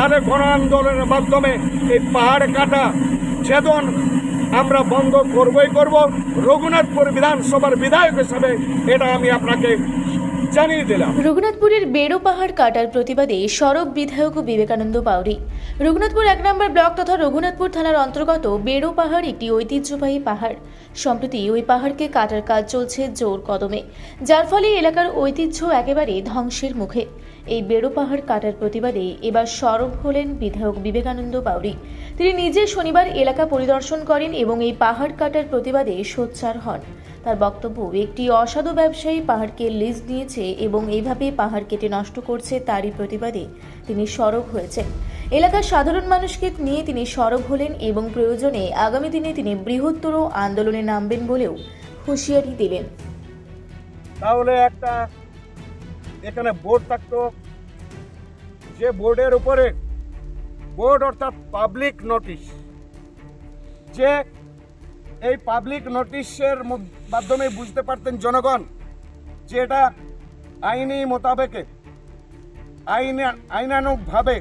তাহলে গণ আন্দোলনের মাধ্যমে এই পাহাড় কাটা ছেদন আমরা বন্ধ করবই করব। রঘুনাথপুর বিধানসভার বিধায়ক হিসেবে এটা আমি আপনাকে জানিয়ে দিলাম। রঘুনাথপুরের বেড়ো পাহাড় কাটার প্রতিবাদে সড়ক বিধায়ক বিবেকানন্দ বাউরি। রঘুনাথপুর 1 নম্বর ব্লক তথা রঘুনাথপুর থানার অন্তর্গত বেড়ো পাহাড় একটি ঐতিহ্যবাহী পাহাড়। সম্প্রতি ওই পাহাড়কে কাটার কাজ চলছে জোর কদমে, যার ফলে এলাকার ঐতিহ্য একেবারে ধ্বংসের মুখে। এই বেড়ো পাহাড় কাটার প্রতিবাদে এবার সরব হলেন বিধায়ক বিবেকানন্দ বাউরি। তিনি নিজে শনিবার এলাকা পরিদর্শন করেন এবং এই পাহাড় কাটার প্রতিবাদে সোচ্চার হন। তার বক্তব্য, একটি অসাধু ব্যবসায়ী পাহাড়কে লিজ নিয়েছে এবং এইভাবে পাহাড় কেটে নষ্ট করছে, তারই প্রতিবাদে তিনি সরব হয়েছেন। এলাকার সাধারণ মানুষকে নিয়ে তিনি সরব হলেন এবং প্রয়োজনে আগামী দিনে তিনি বৃহত্তর আন্দোলনে নামবেন বলেও হুঁশিয়ারি দিলেন। তাহলে একটা এখানে বোর্ড থাকতো, যে বোর্ডের উপরে বোর্ড অর্থাৎ পাবলিক নোটিশ, যে এই পাবলিক নোটিশের মাধ্যমে বুঝতে পারতেন জনগণ যে এটা আইনি মোতাবেকে আইনানুগভাবে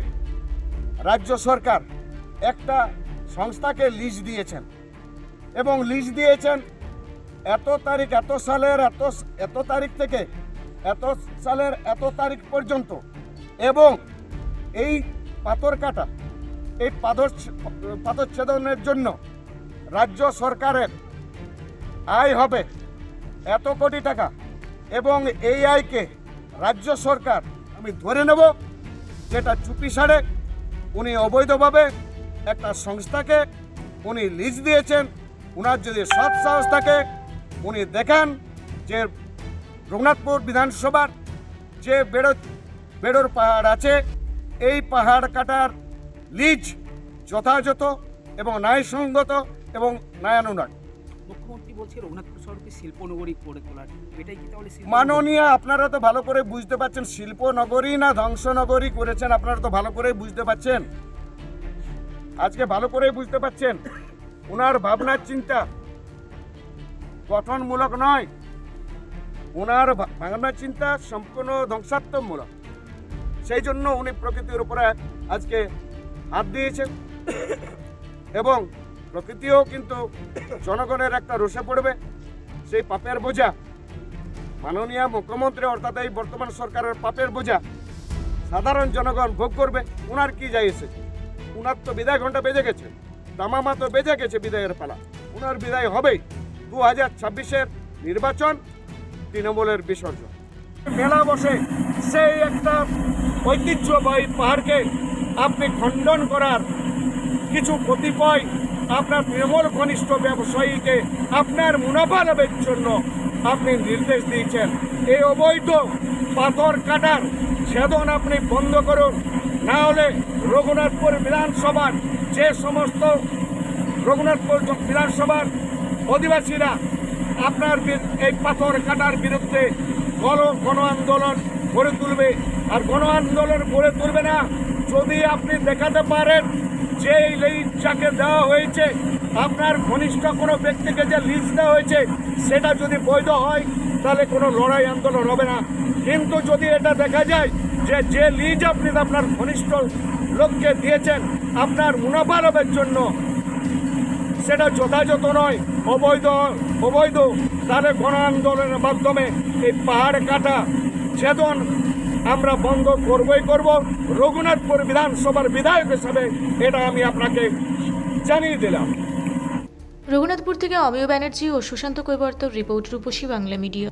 রাজ্য সরকার একটা সংস্থাকে লিজ দিয়েছেন এবং লিজ দিয়েছেন এত তারিখ এত সালের এত তারিখ থেকে এত সালের এত তারিখ পর্যন্ত। এবং এই পাথর কাটা, এই পাথরচ্ছেদনের জন্য রাজ্য সরকারের আয় হবে এত কোটি টাকা এবং এই আয়কে রাজ্য সরকার আমি ধরে নেব যেটা চুপি সাড়ে উনি অবৈধভাবে একটা সংস্থাকে উনি লিজ দিয়েছেন। উনার যদি সৎ সাহস থাকে উনি দেখান যে রঘুনাথপুর বিধানসভার যে বেড়োর পাহাড় আছে, এই পাহাড় কাটার লিজ যথাযথ এবং ন্যায়সঙ্গত এবং ন্যায়ানুগ। মুখ্যমন্ত্রী বলছে রঘুনাথপুর শহরকে শিল্পনগরী করে তোলার, এটাই কি তাহলে মাননীয়? আপনারা তো ভালো করে বুঝতে পারছেন শিল্পনগরী না ধ্বংসনগরী করেছেন, আপনারা তো ভালো করে বুঝতে পারছেন, আজকে ভালো করে বুঝতে পারছেন। ওনার ভাবনার চিন্তা গঠনমূলক নয়, ওনার ভাবনার চিন্তা সম্পূর্ণ ধ্বংসাত্মকমূলক। সেই জন্য উনি প্রকৃতির উপরে আজকে হাত দিয়েছেন এবং প্রকৃতিও কিন্তু জনগণের একটা রোষে পড়বে। সেই পাপের বোঝা মাননীয় মুখ্যমন্ত্রী অর্থাৎ এই বর্তমান সরকারের পাপের বোঝা সাধারণ জনগণ ভোগ করবে। উনার কি যাইছে? উনার তো বিদায় ঘন্টা বেজে গেছে, দামামা তো বেজে গেছে বিদায়ের পালা। উনার বিদায় হবেই 2026-এর নির্বাচন, তৃণমূলের বিসর্জন। মেলা বসে সেই একটা ঐতিহ্যবাহী পাহাড়কে আপনি খণ্ডন করার কিছু কতিপয় আপনার তৃণমূল ঘনিষ্ঠ ব্যবসায়ীকে আপনার মুনাফা লাভের জন্য আপনি নির্দেশ দিয়েছেন। এই অবৈধ পাথর কাটার ছেদন আপনি বন্ধ করুন, না হলে রঘুনাথপুর বিধানসভার যে সমস্ত রঘুনাথপুর বিধানসভার অধিবাসীরা আপনার এই পাথর কাটার বিরুদ্ধে গণ আন্দোলন গড়ে তুলবে। আর গণ আন্দোলন গড়ে তুলবে না যদি আপনি দেখাতে পারেন যে এই লিজটাকে দেওয়া হয়েছে, আপনার ঘনিষ্ঠ কোনো ব্যক্তিকে যে লিজ দেওয়া হয়েছে সেটা যদি বৈধ হয় তাহলে কোনো লড়াই আন্দোলন হবে না। কিন্তু যদি এটা দেখা যায় যে লিজ আপনি আপনার ঘনিষ্ঠ লোককে দিয়েছেন আপনার মুনাফা লাভের জন্য, সেটা যথাযথ নয়, অবৈধ, তাহলে গণ আন্দোলনের মাধ্যমে এই পাহাড় কাটা ছেদন আমরা বন্ধ করবই করব। রঘুনাথপুর বিধানসভার বিধায়ক হিসেবে এটা আমি আপনাকে জানিয়ে দিলাম। রঘুনাথপুর থেকে অমিয় ব্যানার্জি ও সুশান্ত কৈবর্তর রিপোর্ট, রূপসী বাংলা মিডিয়া।